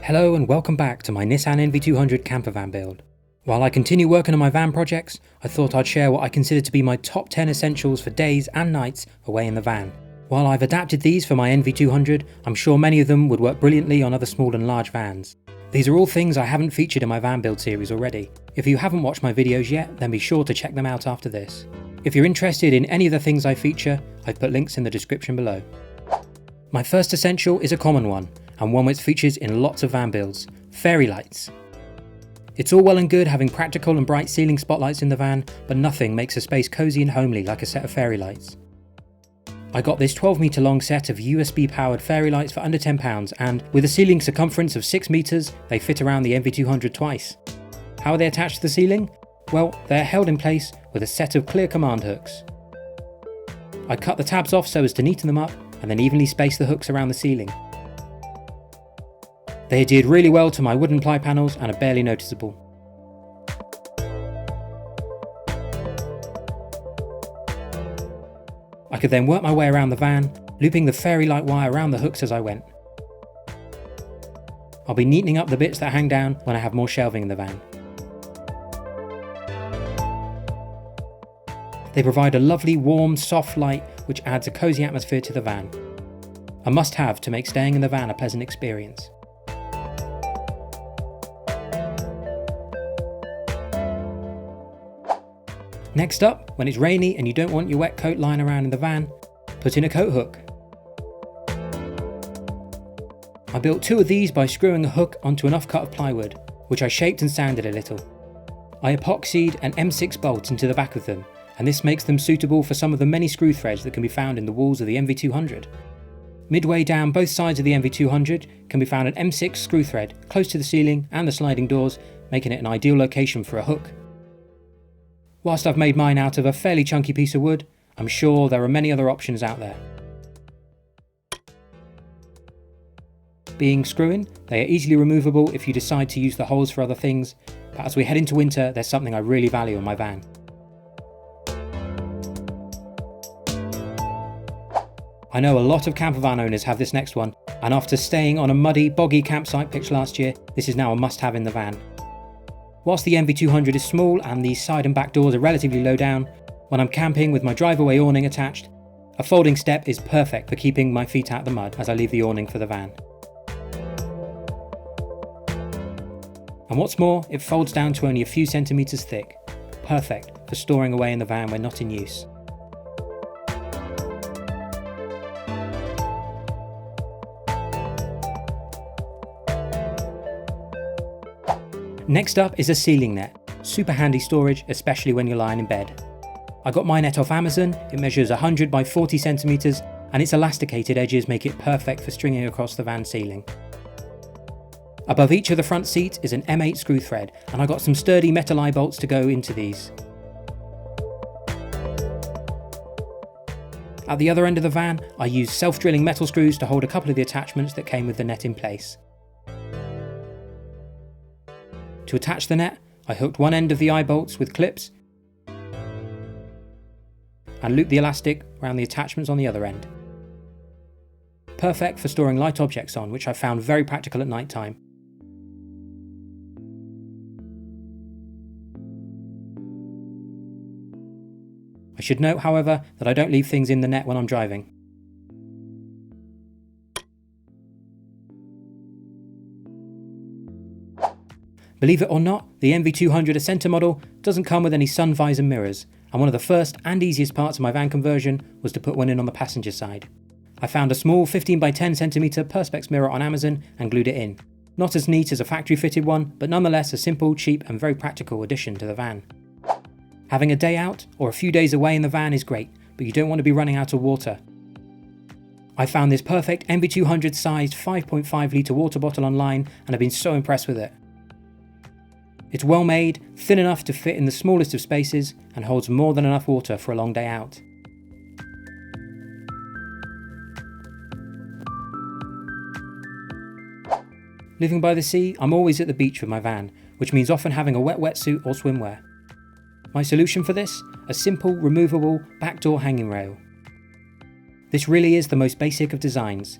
Hello and welcome back to my Nissan NV200 campervan build. While I continue working on my van projects, I thought I'd share what I consider to be my top 10 essentials for days and nights away in the van. While I've adapted these for my NV200, I'm sure many of them would work brilliantly on other small and large vans. These are all things I haven't featured in my van build series already. If you haven't watched my videos yet, then be sure to check them out after this. If you're interested in any of the things I feature, I've put links in the description below. My first essential is a common one, and one which features in lots of van builds: fairy lights. It's all well and good having practical and bright ceiling spotlights in the van, but nothing makes a space cosy and homely like a set of fairy lights. I got this 12 metre long set of USB powered fairy lights for under £10, and with a ceiling circumference of 6 metres, they fit around the NV200 twice. How are they attached to the ceiling? Well, they're held in place with a set of clear command hooks. I cut the tabs off so as to neaten them up, and then evenly space the hooks around the ceiling. They adhered really well to my wooden ply panels and are barely noticeable. I could then work my way around the van, looping the fairy light wire around the hooks as I went. I'll be neatening up the bits that hang down when I have more shelving in the van. They provide a lovely, warm, soft light which adds a cosy atmosphere to the van. A must-have to make staying in the van a pleasant experience. Next up, when it's rainy and you don't want your wet coat lying around in the van, put in a coat hook. I built 2 of these by screwing a hook onto an offcut of plywood, which I shaped and sanded a little. I epoxied an M6 bolt into the back of them, and this makes them suitable for some of the many screw threads that can be found in the walls of the NV200. Midway down both sides of the NV200 can be found an M6 screw thread close to the ceiling and the sliding doors, making it an ideal location for a hook. Whilst I've made mine out of a fairly chunky piece of wood, I'm sure there are many other options out there. Being screw-in, they are easily removable if you decide to use the holes for other things, but as we head into winter, there's something I really value in my van. I know a lot of campervan owners have this next one, and after staying on a muddy, boggy campsite pitch last year, this is now a must-have in the van. Whilst the NV200 is small and the side and back doors are relatively low down, when I'm camping with my drive-away awning attached, a folding step is perfect for keeping my feet out of the mud as I leave the awning for the van. And what's more, it folds down to only a few centimetres thick, perfect for storing away in the van when not in use. Next up is a ceiling net, super handy storage, especially when you're lying in bed. I got my net off Amazon. It measures 100 by 40 centimetres and its elasticated edges make it perfect for stringing across the van ceiling. Above each of the front seats is an M8 screw thread, and I got some sturdy metal eye bolts to go into these. At the other end of the van, I used self-drilling metal screws to hold a couple of the attachments that came with the net in place. To attach the net, I hooked one end of the eye bolts with clips and looped the elastic around the attachments on the other end. Perfect for storing light objects on, which I found very practical at night time. I should note, however, that I don't leave things in the net when I'm driving. Believe it or not, the NV200 Ascenter model doesn't come with any sun visor mirrors, and one of the first and easiest parts of my van conversion was to put one in on the passenger side. I found a small 15 by 10 cm Perspex mirror on Amazon and glued it in. Not as neat as a factory fitted one, but nonetheless a simple, cheap and very practical addition to the van. Having a day out or a few days away in the van is great, but you don't want to be running out of water. I found this perfect NV200 sized 5.5 litre water bottle online and have been so impressed with it. It's well made, thin enough to fit in the smallest of spaces, and holds more than enough water for a long day out. Living by the sea, I'm always at the beach with my van, which means often having a wet wetsuit or swimwear. My solution for this? A simple, removable, backdoor hanging rail. This really is the most basic of designs.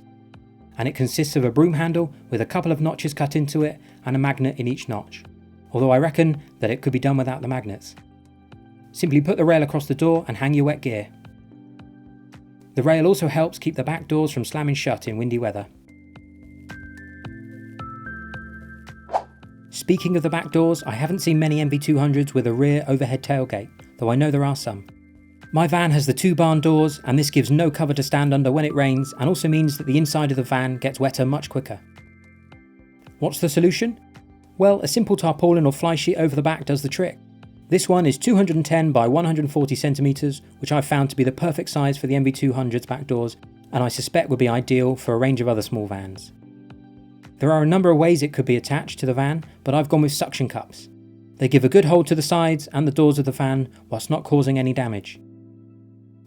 and it consists of a broom handle with a couple of notches cut into it and a magnet in each notch, although I reckon that it could be done without the magnets. Simply put the rail across the door and hang your wet gear. The rail also helps keep the back doors from slamming shut in windy weather. Speaking of the back doors, I haven't seen many MV200s with a rear overhead tailgate, though I know there are some. My van has the 2 barn doors, and this gives no cover to stand under when it rains, and also means that the inside of the van gets wetter much quicker. What's the solution? Well, a simple tarpaulin or fly sheet over the back does the trick. This one is 210 by 140 centimeters, which I've found to be the perfect size for the MV200's back doors, and I suspect would be ideal for a range of other small vans. There are a number of ways it could be attached to the van, but I've gone with suction cups. They give a good hold to the sides and the doors of the van whilst not causing any damage.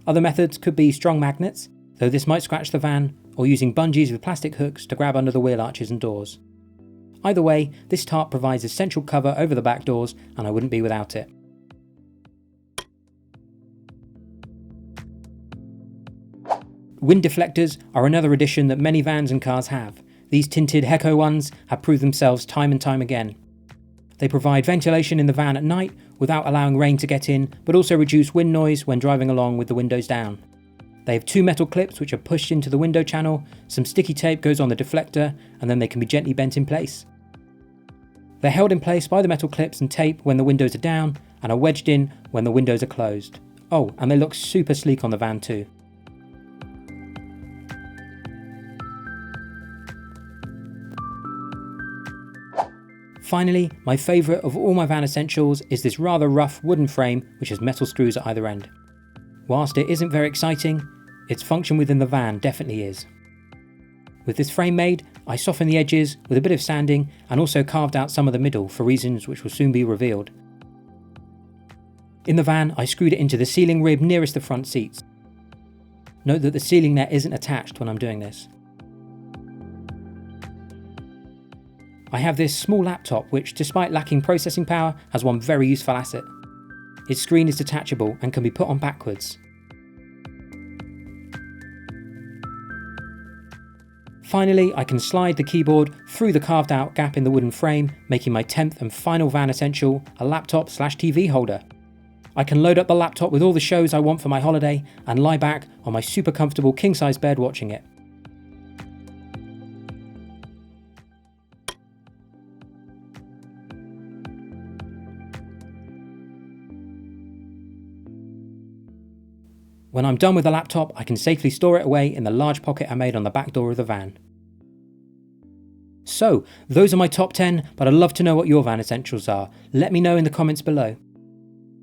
Other methods could be strong magnets, though this might scratch the van, or using bungees with plastic hooks to grab under the wheel arches and doors. Either way, this tarp provides essential cover over the back doors, and I wouldn't be without it. Wind deflectors are another addition that many vans and cars have. These tinted Heko ones have proved themselves time and time again. They provide ventilation in the van at night without allowing rain to get in, but also reduce wind noise when driving along with the windows down. They have 2 metal clips which are pushed into the window channel, some sticky tape goes on the deflector, and then they can be gently bent in place. They're held in place by the metal clips and tape when the windows are down, and are wedged in when the windows are closed. Oh, and they look super sleek on the van too. Finally, my favourite of all my van essentials is this rather rough wooden frame which has metal screws at either end. Whilst it isn't very exciting, its function within the van definitely is. With this frame made, I softened the edges with a bit of sanding and also carved out some of the middle for reasons which will soon be revealed. In the van, I screwed it into the ceiling rib nearest the front seats. Note that the ceiling net isn't attached when I'm doing this. I have this small laptop which, despite lacking processing power, has one very useful asset. Its screen is detachable and can be put on backwards. Finally, I can slide the keyboard through the carved out gap in the wooden frame, making my 10th and final van essential a laptop/TV holder. I can load up the laptop with all the shows I want for my holiday and lie back on my super comfortable king-size bed watching it. When I'm done with the laptop, I can safely store it away in the large pocket I made on the back door of the van. So, those are my top 10, but I'd love to know what your van essentials are. Let me know in the comments below.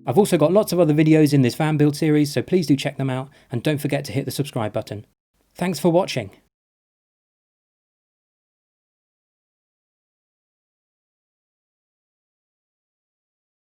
I've also got lots of other videos in this van build series, so please do check them out, and don't forget to hit the subscribe button. Thanks for watching.